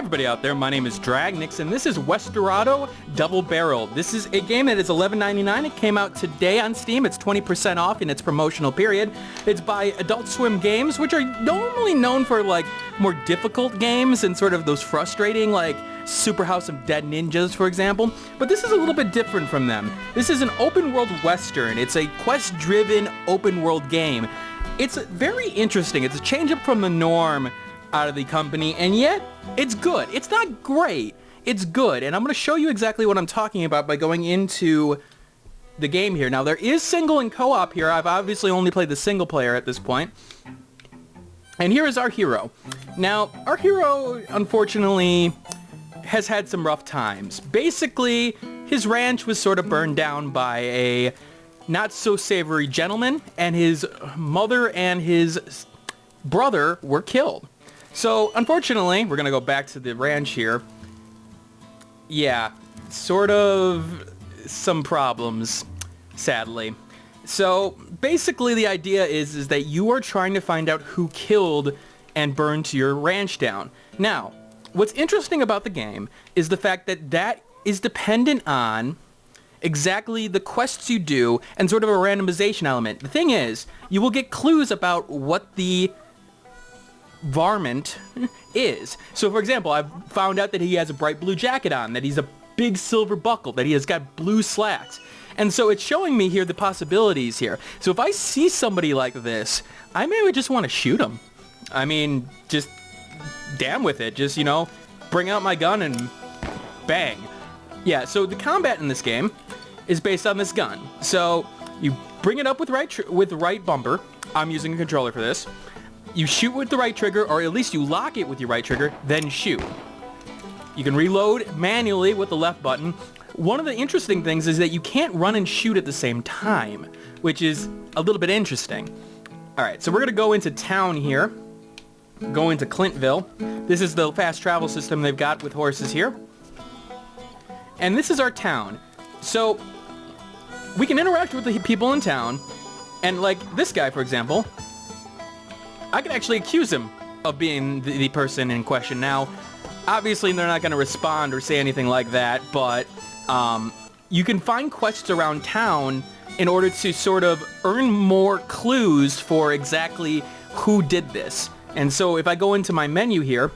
everybody out there, my name is Dragnix, and this is Westerado Double Barrel. This is a game that is $11.99. It came out today on Steam. It's 20% off in its promotional period. It's by Adult Swim Games, which are normally known for, like, more difficult games and sort of those frustrating, like, Super House of Dead Ninjas, for example. But this is a little bit different from them. This is an open-world Western. It's a quest-driven open-world game. It's very interesting. It's a change up from the norm out of the company, and yet it's good. It's not great. It's good, and I'm going to show you exactly what I'm talking about by going into the game here. Now, there is single and co-op here. I've obviously only played the single player at this point. And here is our hero. Now, our hero, unfortunately, has had some rough times. Basically, his ranch was sort of burned down by a not-so-savory gentleman, and his mother and his brother were killed. So, unfortunately, we're going to go back to the ranch here. Yeah, sort of some problems, sadly. So, basically, the idea is that you are trying to find out who killed and burned your ranch down. Now, what's interesting about the game is the fact that that is dependent on exactly the quests you do and sort of a randomization element. The thing is, you will get clues about what the Varmit is. So, for example, I've found out that he has a bright blue jacket on, that he's a big silver buckle, that he has got blue slacks. And so it's showing me here the possibilities here. So if I see somebody like this, I may just want to shoot him. I mean, just damn with it. Just, you know, bring out my gun and bang. Yeah, so the combat in this game is based on this gun. So you bring it up with the right bumper. I'm using a controller for this. You shoot with the right trigger, or at least you lock it with your right trigger, then shoot. You can reload manually with the left button. One of the interesting things is that you can't run and shoot at the same time, which is a little bit interesting. Alright, so we're going to go into town here. Go into Clintville. This is the fast travel system they've got with horses here. And this is our town. So, we can interact with the people in town, and like this guy, for example, I can actually accuse him of being the person in question. Now, obviously they're not going to respond or say anything like that, but you can find quests around town in order to sort of earn more clues for exactly who did this. And so if I go into my menu here,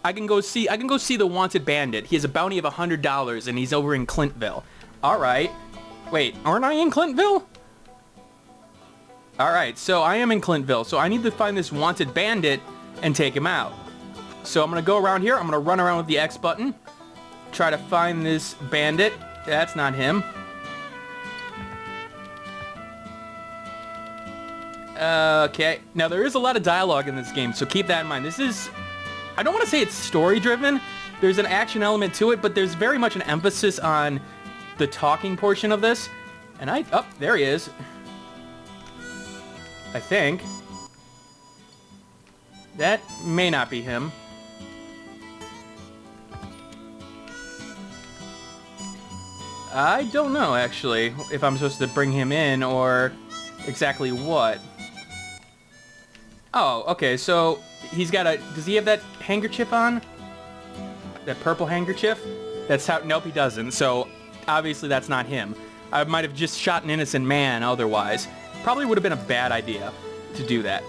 I can go see the wanted bandit. He has a bounty of $100 and he's over in Clintville. All right. Wait, aren't I in Clintville? Alright, so I am in Clintville, so I need to find this wanted bandit and take him out. So I'm going to go around here, I'm going to run around with the X button, try to find this bandit. That's not him. Okay, now there is a lot of dialogue in this game, so keep that in mind. This is, I don't want to say it's story-driven, there's an action element to it, but there's very much an emphasis on the talking portion of this. And oh, there he is. I think. That may not be him. I don't know, actually, if I'm supposed to bring him in or exactly what. Oh, okay, so he's got a... Does he have that handkerchief on? That purple handkerchief? That's how... Nope, he doesn't. So, obviously that's not him. I might have just shot an innocent man otherwise. Probably would have been a bad idea to do that.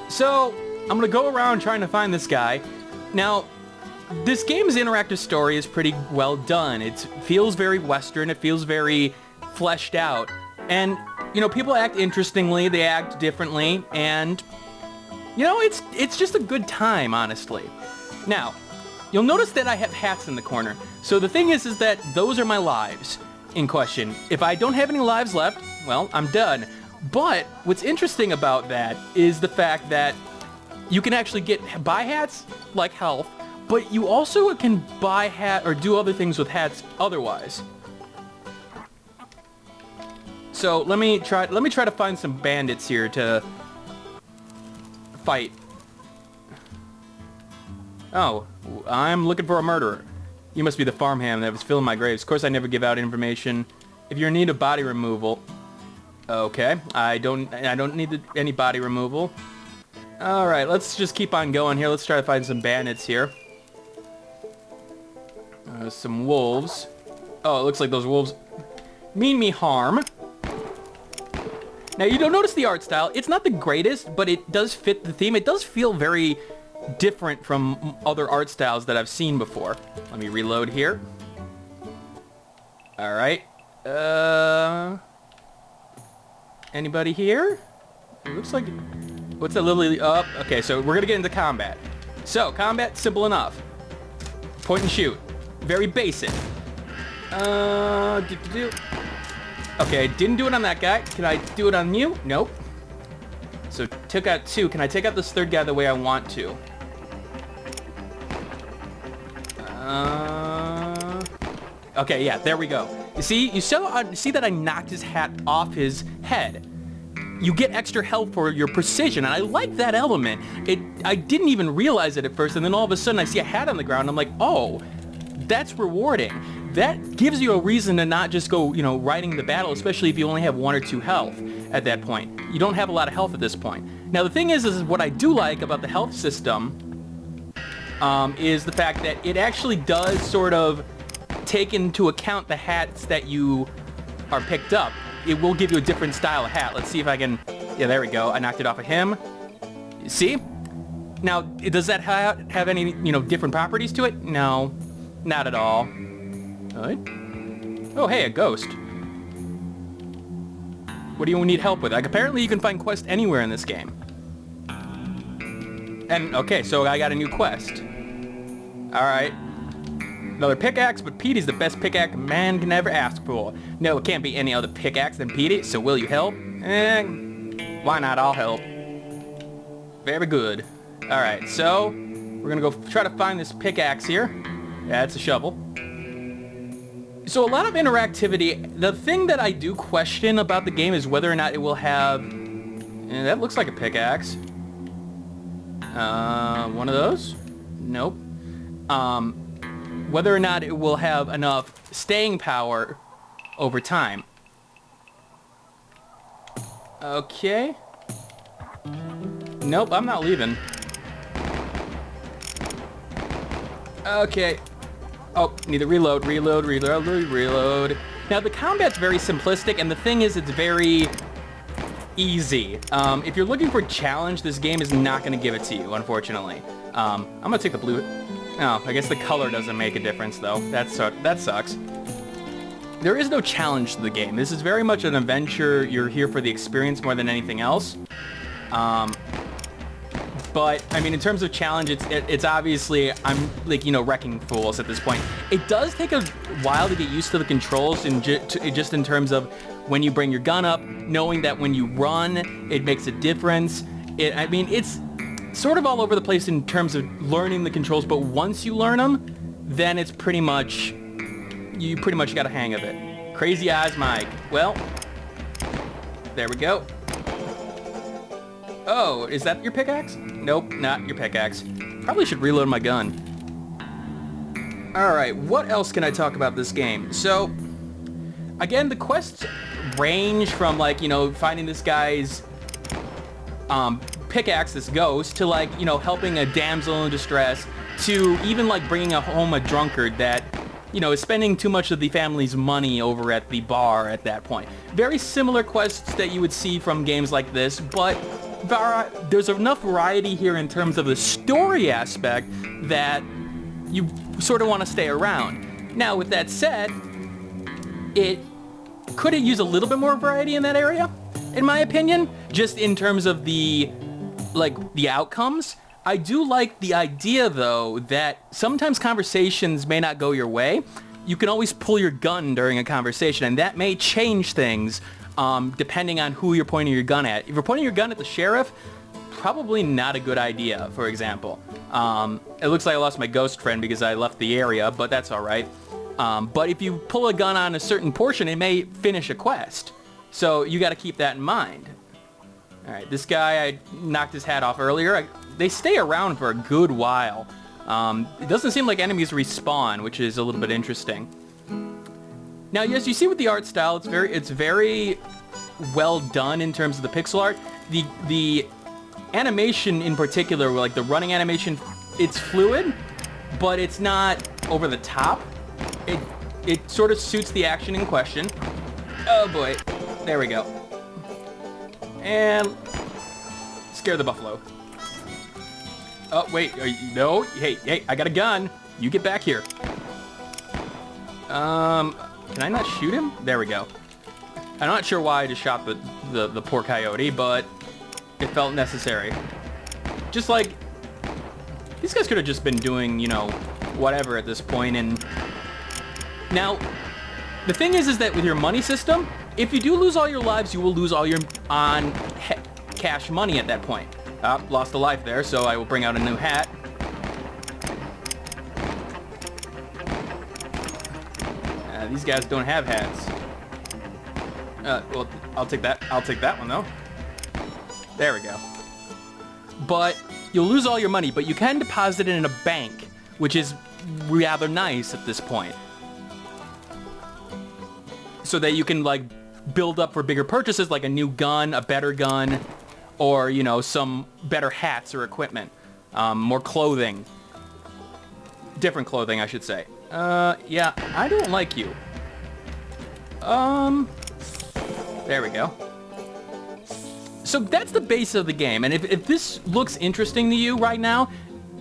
So, I'm going to go around trying to find this guy. Now, this game's interactive story is pretty well done. It feels very Western. It feels very fleshed out. And, you know, people act interestingly. They act differently. And, you know, it's just a good time, honestly. Now, you'll notice that I have hats in the corner. So the thing is that those are my lives in question. If I don't have any lives left, well, I'm done. But what's interesting about that is the fact that you can actually buy hats like health, but you also can buy hat or do other things with hats otherwise. So let me try to find some bandits here to fight. Oh, I'm looking for a murderer. You must be the farmhand that was filling my graves. Of course, I never give out information. If you're in need of body removal. Okay, I don't need any body removal. Alright, let's just keep on going here. Let's try to find some bandits here. Some wolves. Oh, it looks like those wolves mean me harm. Now, you don't notice the art style. It's not the greatest, but it does fit the theme. It does feel very different from other art styles that I've seen before. Let me reload here. All right. Anybody here? It looks like... What's that little... Oh, okay, so we're going to get into combat. So, combat, simple enough. Point and shoot. Very basic. Okay, didn't do it on that guy. Can I do it on you? Nope. So, took out 2. Can I take out this third guy the way I want to? Okay, yeah, there we go. You see? You see that I knocked his hat off his head. You get extra health for your precision, and I like that element. I didn't even realize it at first, and then all of a sudden I see a hat on the ground, and I'm like, oh, that's rewarding. That gives you a reason to not just go, you know, riding the battle, especially if you only have 1 or 2 health at that point. You don't have a lot of health at this point. Now, the thing is what I do like about the health system is the fact that it actually does sort of take into account the hats that you are picked up. It will give you a different style of hat. Let's see if I can... Yeah, there we go. I knocked it off of him. See? Now, does that have any, you know, different properties to it? No, not at all. Right. Oh, hey, a ghost. What do you need help with? Like, apparently you can find quests anywhere in this game. And, okay, so I got a new quest. Alright. Another pickaxe, but Petey's the best pickaxe man can ever ask for. No, it can't be any other pickaxe than Petey, so will you help? Why not? I'll help. Very good. Alright, so we're gonna go try to find this pickaxe here. Yeah, it's a shovel. So a lot of interactivity. The thing that I do question about the game is whether or not it will have... that looks like a pickaxe. One of those? Nope. Whether or not it will have enough staying power over time. Okay. Nope, I'm not leaving. Okay. Oh, need to reload. Now, the combat's very simplistic, and the thing is, it's very easy. If you're looking for a challenge, this game is not going to give it to you, unfortunately. I'm going to take the blue... Oh, I guess the color doesn't make a difference, though. That sucks. There is no challenge to the game. This is very much an adventure. You're here for the experience more than anything else. But, I mean, in terms of challenge, it's obviously, I'm, like, you know, wrecking fools at this point. It does take a while to get used to the controls, just in terms of when you bring your gun up, knowing that when you run, it makes a difference. I mean, it's sort of all over the place in terms of learning the controls, but once you learn them, then it's pretty much, you pretty much got a hang of it. Crazy Eyes Mike. Well, there we go. Oh, is that your pickaxe? Nope, not your pickaxe. Probably should reload my gun. Alright, what else can I talk about this game? So, again, the quests range from, like, you know, finding this guy's pickaxe, this ghost, to, like, you know, helping a damsel in distress, to even, like, bringing home a drunkard that, you know, is spending too much of the family's money over at the bar at that point. Very similar quests that you would see from games like this, but there's enough variety here in terms of the story aspect that you sort of want to stay around. Now, with that said, it could use a little bit more variety in that area, in my opinion, just in terms of the outcomes. I do like the idea, though, that sometimes conversations may not go your way. You can always pull your gun during a conversation, and that may change things depending on who you're pointing your gun at. If you're pointing your gun at the sheriff, probably not a good idea, for example. It looks like I lost my ghost friend because I left the area, but that's all right. But if you pull a gun on a certain portion, it may finish a quest. So you got to keep that in mind. All right, this guy, I knocked his hat off earlier. They stay around for a good while. It doesn't seem like enemies respawn, which is a little bit interesting. Now, as you see with the art style, it's very well done in terms of the pixel art. The animation in particular, like the running animation, it's fluid, but it's not over the top. It sort of suits the action in question. Oh boy, there we go. And scare the buffalo. Oh wait, no, hey, I got a gun. You get back here. Can I not shoot him? There we go. I'm not sure why I just shot the poor coyote, but it felt necessary. Just like, these guys could have just been doing, you know, whatever at this point. And now, the thing is that with your money system, if you do lose all your lives, you will lose all your cash money at that point. Lost a life there, so I will bring out a new hat. These guys don't have hats. Well, I'll take that. I'll take that one, though. There we go. But you'll lose all your money, but you can deposit it in a bank, which is rather nice at this point. So that you can, like, build up for bigger purchases, like a new gun, a better gun, or, you know, some better hats or equipment. More clothing. Different clothing, I should say. Yeah, I don't like you. There we go. So that's the base of the game, and if this looks interesting to you right now,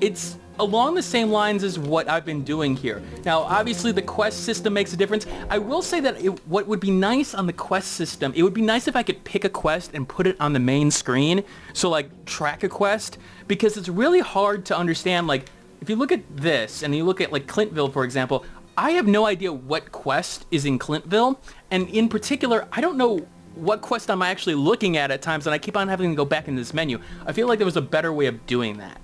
it's along the same lines as what I've been doing here. Now, obviously, the quest system makes a difference. I will say that what would be nice on the quest system, it would be nice if I could pick a quest and put it on the main screen, so, like, track a quest, because it's really hard to understand, like, if you look at this, and you look at, like, Clintville, for example, I have no idea what quest is in Clintville, and in particular, I don't know what quest I'm actually looking at times, and I keep on having to go back into this menu. I feel like there was a better way of doing that.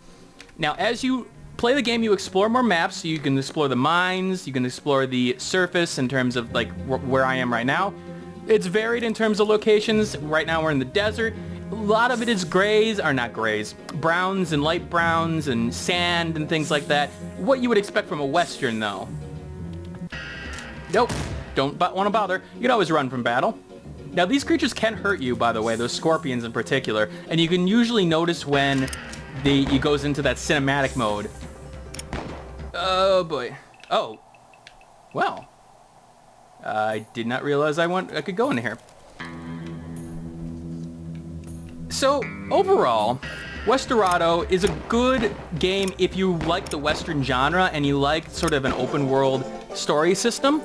Now, as you play the game, you explore more maps. So you can explore the mines, you can explore the surface in terms of, like, where I am right now. It's varied in terms of locations. Right now we're in the desert. A lot of it is grays, or not grays, browns and light browns and sand and things like that. What you would expect from a Western, though. Nope, don't want to bother. You can always run from battle. Now, these creatures can hurt you, by the way, those scorpions in particular, and you can usually notice when he goes into that cinematic mode. Oh, boy. Oh. Well. I did not realize I could go in here. So, overall, Westerado is a good game if you like the Western genre and you like sort of an open world story system.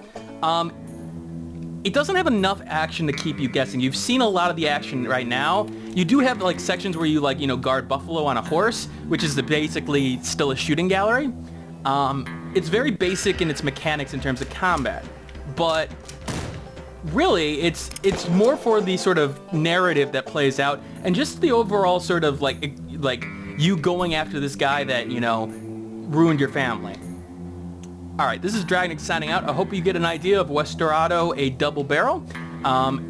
It doesn't have enough action to keep you guessing. You've seen a lot of the action right now. You do have, like, sections where you, like, you know, guard buffalo on a horse, which is basically still a shooting gallery. It's very basic in its mechanics in terms of combat, but really it's more for the sort of narrative that plays out and just the overall sort of like you going after this guy that, you know, ruined your family. Alright, this is Dragnix signing out. I hope you get an idea of Westerado, a double barrel.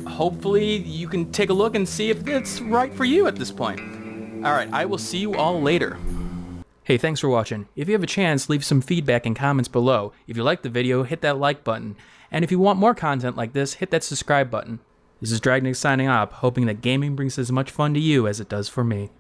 Hopefully you can take a look and see if it's right for you at this point. Alright, I will see you all later. Hey, thanks for watching. If you have a chance, leave some feedback and comments below. If you liked the video, hit that like button. And if you want more content like this, hit that subscribe button. This is Dragnix signing off, hoping that gaming brings as much fun to you as it does for me.